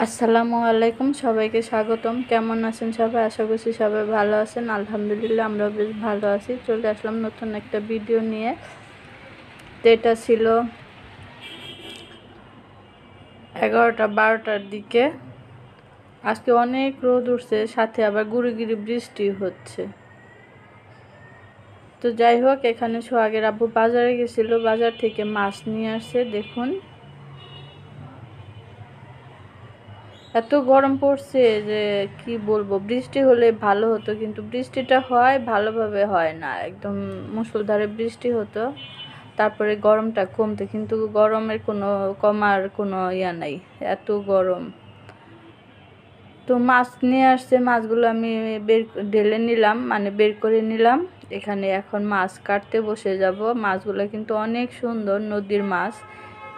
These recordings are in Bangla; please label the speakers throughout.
Speaker 1: আসসালামু আলাইকুম, সবাইকে স্বাগতম। কেমন আছেন সবাই? আশা করছি সবাই ভালো আছেন। আলহামদুলিল্লাহ আমরাও বেশ ভালো আছি। চলে আসলাম নতুন একটা ভিডিও নিয়ে। তো এটা ছিল 11টা-12টার দিকে। আজকে অনেক রোদ উঠছে, সাথে আবার গুঁড়ি গুঁড়ি বৃষ্টি হচ্ছে। তো যাই হোক, এখানে সোহাগের আব্বু বাজারে গেছিল, বাজার থেকে মাছ নিয়ে আসছে। দেখুন এত গরম পড়ছে যে কি বলবো। বৃষ্টি হলে ভালো হতো, কিন্তু বৃষ্টিটা হয় ভালোভাবে হয় না, একদম মুষলধারে বৃষ্টি হতো, তারপরে গরমটা কমতো, কিন্তু গরমের কোনো কমার কোনো ইয়া নাই, এত গরম। তো মাছ নিয়ে আসছে, মাছগুলো আমি ঢেলে নিলাম, মানে বের করে নিলাম। এখানে এখন মাছ কাটতে বসে যাব। মাছগুলো কিন্তু অনেক সুন্দর, নদীর মাছ।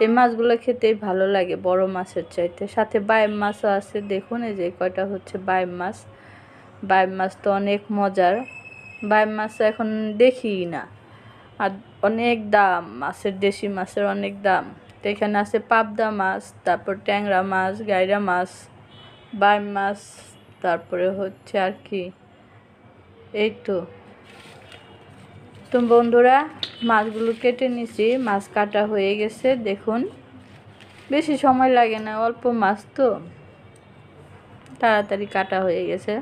Speaker 1: এই মাছগুলো খেতেই ভালো লাগে বড় মাছের চাইতে। সাথে বাইম মাছও আছে, দেখুন এই যে কয়টা হচ্ছে বাইম মাছ। বাইম মাছ তো অনেক মজার। বাইম মাছ এখন দেখিই না, আর অনেক দাম মাছের, দেশি মাছের অনেক দাম। তো এখানে আছে পাবদা মাছ, তারপর ট্যাংরা মাছ, গাইরা মাছ, বাইম মাছ, তারপরে হচ্ছে আর কি, এই তো। তো বন্ধুরা, মাছগুলো কেটে নিছি, মাছ কাটা হয়ে গেছে। দেখুন বেশি সময় লাগে না, অল্প মাছ তো তাড়াতাড়ি কাটা হয়ে গেছে।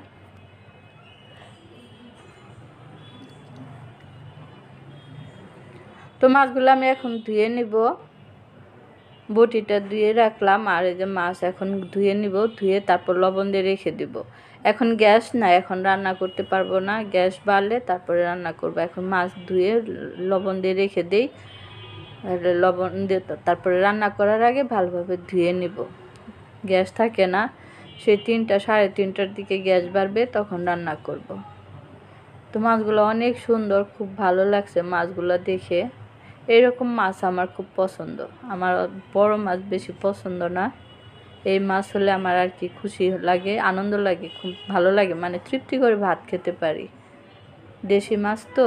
Speaker 1: তো মাছগুলো আমি এখন ধুয়ে নিব, বটিটা ধুয়ে রাখলাম, আর এই যে মাছ এখন ধুয়ে নিব, ধুয়ে তারপর লবণ দিয়ে রেখে দিব। এখন গ্যাস না, এখন রান্না করতে পারবো না, গ্যাস বাড়লে তারপরে রান্না করব। এখন মাছ ধুয়ে লবণ দিয়ে রেখে দিই, লবণ দিয়ে তারপরে রান্না করার আগে ভালোভাবে ধুয়ে নিব। গ্যাস থাকে না, সেই 3টা সাড়ে 3টার দিকে গ্যাস বাড়বে, তখন রান্না করব। তো মাছগুলো অনেক সুন্দর, খুব ভালো লাগছে মাছগুলো দেখে। এরকম মাছ আমার খুব পছন্দ। আমার বড় মাছ বেশি পছন্দ না, এই মাছ হলে আমার আর কি খুশি লাগে, আনন্দ লাগে, খুব ভালো লাগে, মানে তৃপ্তি করে ভাত খেতে পারি। দেশি মাছ তো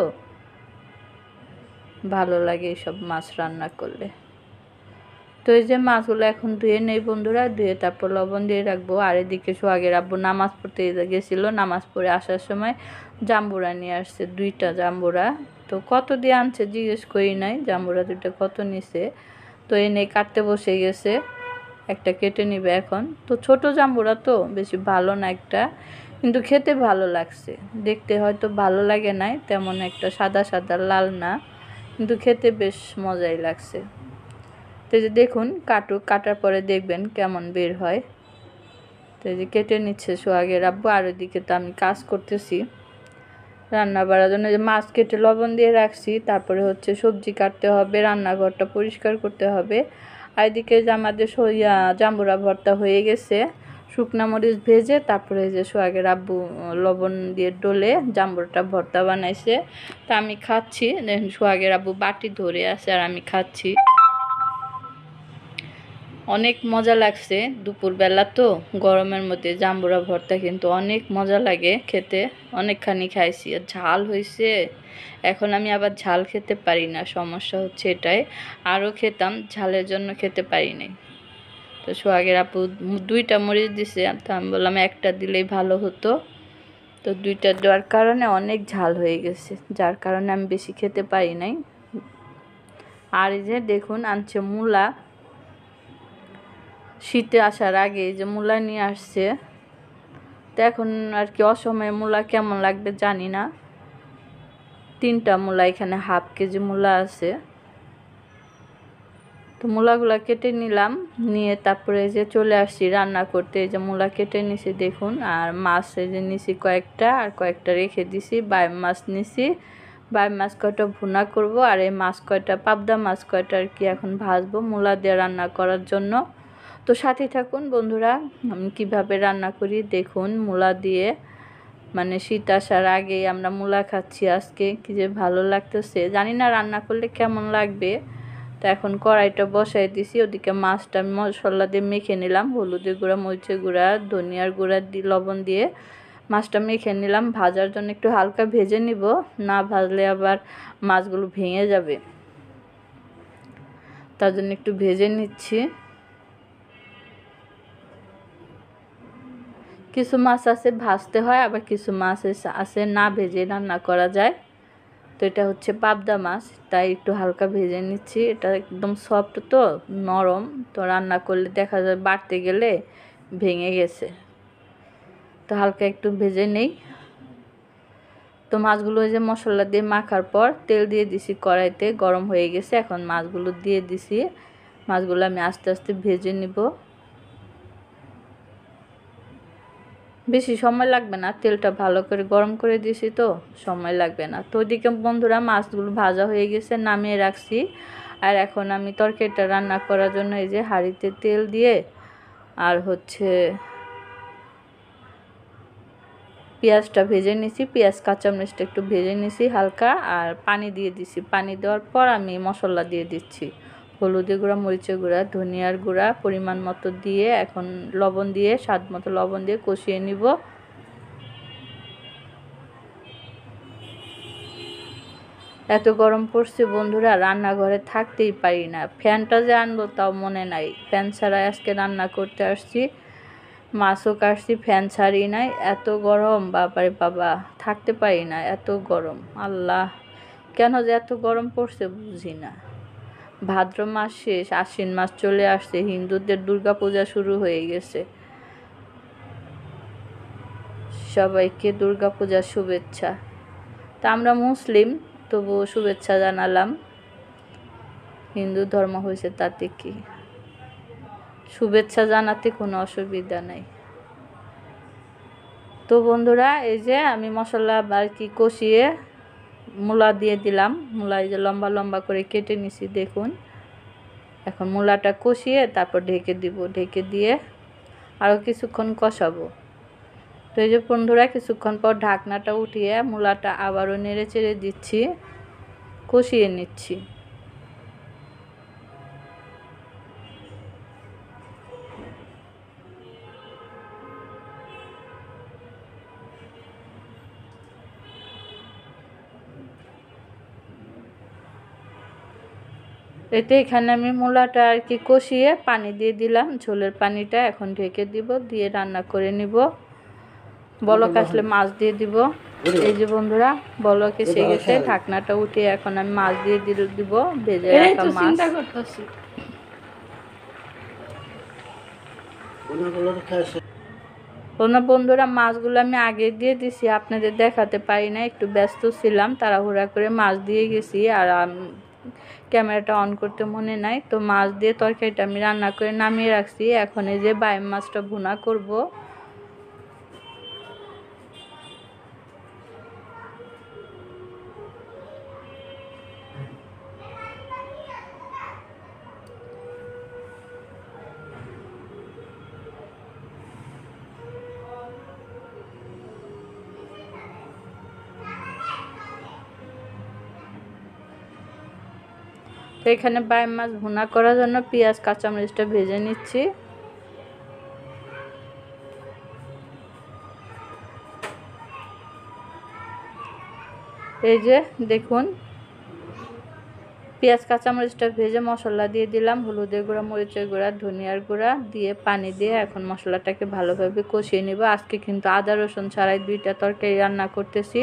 Speaker 1: ভালো লাগে এইসব মাছ রান্না করলে। তো এই যে মাছগুলো এখন ধুয়ে নেই বন্ধুরা, ধুয়ে তারপর লবণ দিয়ে রাখবো। আর এদিকে সোহাগের আব্বু নামাজ পড়তে গেছিলো, নামাজ পড়ে আসার সময় জাম্বুরা নিয়ে আসছে, 2টা জাম্বুরা। তো কত দিয়ে আনছে জিজ্ঞেস করি নাই, জাম্বুরা 2টা কত নিছে। তো এনে কাটতে বসে গেছে, একটা কেটে নিবে এখন। তো ছোট জাম্বুরা তো বেশি ভালো না একটা, কিন্তু খেতে ভালো লাগছে। দেখতে হয়তো ভালো লাগে নাই তেমন একটা, সাদা সাদা লাল না, কিন্তু খেতে বেশ মজাই লাগছে। তো এই যে দেখুন, কাটার পরে দেখবেন কেমন বের হয়। তো এই যে কেটে নিচ্ছে সোহাগের আব্বু, আর ওইদিকে তো আমি কাজ করতেছি রান্না বাড়ার জন্য। যে মাছ কেটে লবণ দিয়ে রাখছি, তারপরে হচ্ছে সবজি কাটতে হবে, রান্নাঘরটা পরিষ্কার করতে হবে। আর এদিকে যে আমাদের জাম্বুরা ভর্তা হয়ে গেছে, শুকনা মরিচ ভেজে তারপরে যে সোহাগের আব্বু লবণ দিয়ে ডলে জাম্বুরাটা ভর্তা বানাইছে। তা আমি খাচ্ছি, দেখুন সোহাগের আব্বু বাটি ধরে আছে আর আমি খাচ্ছি। অনেক মজা লাগছে, দুপুরবেলা তো গরমের মধ্যে জাম্বুরা ভর্তা কিন্তু অনেক মজা লাগে খেতে। অনেকখানি খাইছি, আর ঝাল হয়েছে। এখন আমি আবার ঝাল খেতে পারি না, সমস্যা হচ্ছে এটাই। আরও খেতাম, ঝালের জন্য খেতে পারি নাই। তো সোহাগের আপু 2টা মরিচ দিছে, তো আমি বললাম একটা দিলেই ভালো হতো। তো 2টা দেওয়ার কারণে অনেক ঝাল হয়ে গেছে, যার কারণে আমি বেশি খেতে পারি নাই। আর এই যে দেখুন আনছে মূলা, শীতে আসার আগে যে মূলা নিয়ে আসছে। তো এখন আর কি অসময়ে মূলা কেমন লাগবে জানি না। 3টা মূলা, এখানে হাফ কেজি মূলা আছে। তো মূলাগুলা কেটে নিলাম, নিয়ে তারপরে যে চলে আসছি রান্না করতে। এই যে মূলা কেটে নিছি দেখুন, আর মাছ এই যে নিছি কয়েকটা, আর কয়েকটা রেখে দিছি। বাইম মাছ নিছি, বাইম মাছ কয়টা ভুনা করব, আর এই মাছ কয়টা, পাবদা মাছ কয়টা আর কি এখন ভাজবো মূলা দিয়ে রান্না করার জন্য। তো সাথে থাকুন বন্ধুরা, আমি কীভাবে রান্না করি দেখুন মূলা দিয়ে। মানে শীত আসার আগেই আমরা মূলা খাচ্ছি আজকে, কি যে ভালো লাগতেছে, জানি না রান্না করলে কেমন লাগবে। তো এখন কড়াইটা বসাই দিছি, ওদিকে মাছটা মশলা দিয়ে মেখে নিলাম, হলুদের গুঁড়া, মরিচের গুঁড়া, ধনিয়ার গুঁড়া দিয়ে লবণ দিয়ে মাছটা মেখে নিলাম। ভাজার জন্য একটু হালকা ভেজে নিব, না ভাজলে আবার মাছগুলো ভেঙে যাবে, তার জন্য একটু ভেজে নিচ্ছি। কিছু মাছ আছে ভাজতে হয়, আবার কিছু মাছ আছে না ভেজে রান্না করা যায়। তো এটা হচ্ছে পাবদা মাছ, তাই একটু হালকা ভেজে নিচ্ছি। এটা একদম সফট তো নরম, তো রান্না করলে দেখা যায় বাড়তে গেলে ভেঙে গেছে, তো হালকা একটু ভেজে নেই। তো মাছগুলো যে মশলা দিয়ে মাখার পর তেল দিয়ে দিছি কড়াইতে, গরম হয়ে গেছে। এখন মাছগুলো দিয়ে দিছি। মাছগুলো আমি আস্তে আস্তে ভেজে নিব। বেশি সময় লাগবে না, তেলটা ভালো করে গরম করে দিয়েছি তো সময় লাগবে না। তো ওইদিকে বন্ধুরা মাছগুলো ভাজা হয়ে গেছে, নামিয়ে রাখছি। আর এখন আমি তরকারিটা রান্না করার জন্য এই যে হাঁড়িতে তেল দিয়ে আর হচ্ছে পেঁয়াজটা ভেজে নিছি, পেঁয়াজ কাঁচামরিচটা একটু ভেজে নিছি হালকা, আর পানি দিয়ে দিছি। পানি দেওয়ার পর আমি মশলা দিয়ে দিচ্ছি, হলুদের গুঁড়া, মরিচের গুঁড়া, ধনিয়ার গুঁড়া পরিমাণ মতো দিয়ে, এখন লবণ দিয়ে স্বাদ মতো লবণ দিয়ে কষিয়ে নিব। এত গরম পড়ছে বন্ধুরা, রান্নাঘরে থাকতেই পারি না। ফ্যানটা যে আনবো তাও মনে নাই, ফ্যান ছাড়াই আজকে রান্না করতে আসছি। মাছও কাটছি, ফ্যান ছাড়ি নাই। এত গরম বাবারে বাবা, থাকতে পারি না, এত গরম। আল্লাহ, কেন যে এত গরম পড়ছে বুঝি না। ভাদ্র মাস শেষ, আশ্বিন মাস চলে আসছে, হিন্দুদের দুর্গাপূজা শুরু হয়ে গেছে। সবাইকে দুর্গাপূজার শুভেচ্ছা। তা আমরা মুসলিম, তবুও শুভেচ্ছা জানালাম। হিন্দু ধর্ম হয়েছে তাতে কি, শুভেচ্ছা জানাতে কোনো অসুবিধা নাই। তো বন্ধুরা এই যে আমি মশলা আর কি কষিয়ে মূলা দিয়ে দিলাম। মূলা এই যে লম্বা লম্বা করে কেটে নিছি দেখুন। এখন মূলাটা কষিয়ে তারপর ঢেকে দিব, ঢেকে দিয়ে আরও কিছুক্ষণ কষাবো। তো এই যে বন্ধুরা কিছুক্ষণ পর ঢাকনাটা উঠিয়ে মূলাটা আবারও নেড়ে চেড়ে দিচ্ছি, কষিয়ে নিচ্ছি। এতে এখানে আমি মূলাটা আর কি কষিয়ে পানি দিয়ে দিলাম, ঝোলের পানিটা। এখন ঢেকে দিব, দিয়ে রান্না করে নিব। বলক আসলে মাছ দিয়ে দিব। এই যে বন্ধুরা বলক এসে গেছে, ঢাকনাটা উঠিয়ে এখন আমি মাছ দিয়ে দিব, ভেজে রাখা মাছ। বন্ধুরা মাছগুলো আমি আগে দিয়ে দিছি, আপনাদের দেখাতে পারি না, একটু ব্যস্ত ছিলাম, তাড়াহুড়া করে মাছ দিয়ে গেছি, আর ক্যামেরাটা অন করতে মনে নাই। তো মাছ দিয়ে তরকারিটা আমি রান্না করে নামিয়ে রাখছি। এখন এই যে বাইম মাছটা ভুনা করব। তো এখানে বাইম মাছ ভুনা করার জন্য পেঁয়াজ কাঁচামরিচটা ভেজে নিচ্ছি। এই যে দেখুন পেঁয়াজ কাঁচামরিচটা ভেজে মশলা দিয়ে দিলাম, হলুদের গুঁড়া, মরিচের গুঁড়া, ধনিয়ার গুঁড়া দিয়ে পানি দিয়ে এখন মশলাটাকে ভালোভাবে কষিয়ে নিব। আজকে কিন্তু আদা রসুন ছাড়াই দুইটা তরকারি রান্না করতেছি,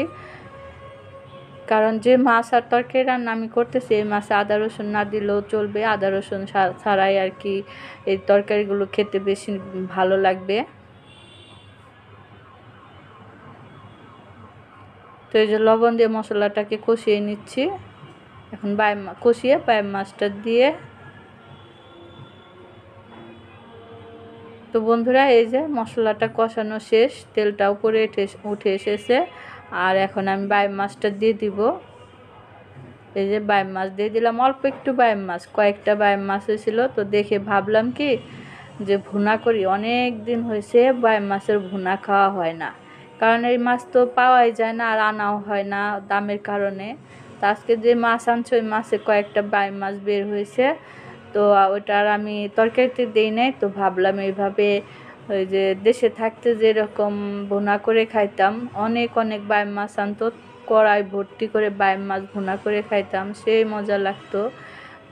Speaker 1: কারণ যে মাছ আর তরকারি রান্না আমি করতেছি এই মাছে আদা রসুন না দিলেও চলবে। আদা রসুন ছাড়াই আর কি এই তরকারিগুলো খেতে বেশি ভালো লাগবে। তো এই যে লবণ দিয়ে মশলাটাকে কষিয়ে নিচ্ছি। এখন কষিয়ে বাইম মাছটা দিয়ে, তো বন্ধুরা এই যে মশলাটা কষানো শেষ, তেলটা উপরে উঠে এসেছে। আর এখন আমি বাইম মাছটা দিয়ে দিব। এই যে বাইম মাছ দিয়ে দিলাম, অল্প একটু বাইম মাছ, কয়েকটা বাইম মাছ হয়েছিল। তো দেখে ভাবলাম কি যে ভুনা করি, অনেক দিন হয়েছে বাইম মাছের ভুনা খাওয়া হয় না, কারণ এই মাছ তো পাওয়াই যায় না আর আনাও হয় না দামের কারণে। তো আজকে যে মাছ আনছে ওই মাছে কয়েকটা বাইম মাছ বের হয়েছে, তো ওইটার আমি তরকারিতে দিই নাই। তো ভাবলাম এইভাবে ওই যে দেশে থাকতে যেরকম ভুনা করে খাইতাম, অনেক অনেক বাইম মাছ আনতো, কড়াই ভর্তি করে বাইম মাছ ভুনা করে খাইতাম, সেই মজা লাগতো।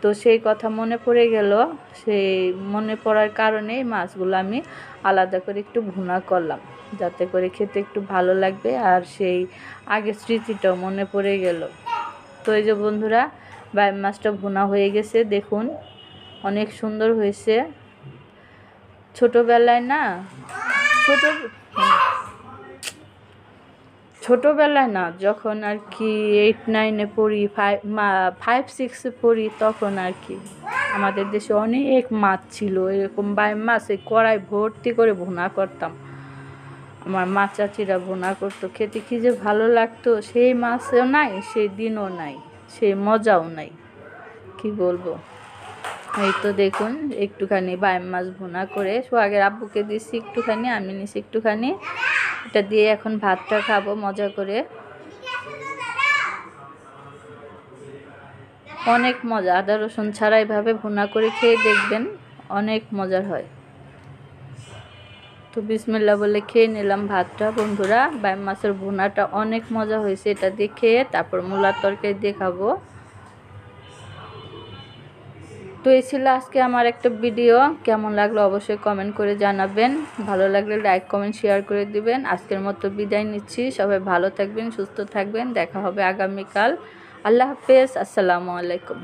Speaker 1: তো সেই কথা মনে পড়ে গেল, সেই মনে পড়ার কারণে মাছগুলো আমি আলাদা করে একটু ভুনা করলাম, যাতে করে খেতে একটু ভালো লাগবে আর সেই আগের স্মৃতিটাও মনে পড়ে গেল। তো এই যে বন্ধুরা, বাইম মাছটা ভুনা হয়ে গেছে, দেখুন অনেক সুন্দর হয়েছে। ছোটোবেলায় না ছোটোবেলায় না, যখন আর কি 8-9-এ পড়ি, 5-6-এ পড়ি, তখন আর কি আমাদের দেশে অনেক মাছ ছিল, এরকম বাইম মাছ এই কড়াই ভর্তি করে ভুনা করতাম। আমার মা চাচিরা ভুনা করতো, খেতে কী যে ভালো লাগতো। সেই মাছও নাই, সেই দিনও নাই, সেই মজাও নাই, কি বলবো। এই তো দেখুন একটুখানি বাইম মাছ ভুনা করে সোহাগের আব্বুকে দিছি একটুখানি, আমি নিছি একটুখানি। এটা দিয়ে এখন ভাতটা খাবো মজা করে। অনেক মজা, আদা রসুন ছাড়া এভাবে ভুনা করে খেয়ে দেখবেন, অনেক মজার হয়। তো বিসমিল্লাহ বলে খেয়ে নিলাম ভাতটা বন্ধুরা। বাইম মাছের ভুনাটা অনেক মজা হয়েছে, এটা দিয়ে খেয়ে তারপর মূলার তরকারি দিয়ে খাবো। তো এই ছিল আজকে আমার একটা ভিডিও, কেমন লাগলো অবশ্যই কমেন্ট করে জানাবেন, ভালো লাগলে লাইক কমেন্ট শেয়ার করে দিবেন। আজকের মতো বিদায় নিচ্ছি, সবাই ভালো থাকবেন, সুস্থ থাকবেন, দেখা হবে আগামীকাল। আল্লাহ হাফেজ, আসসালামু আলাইকুম।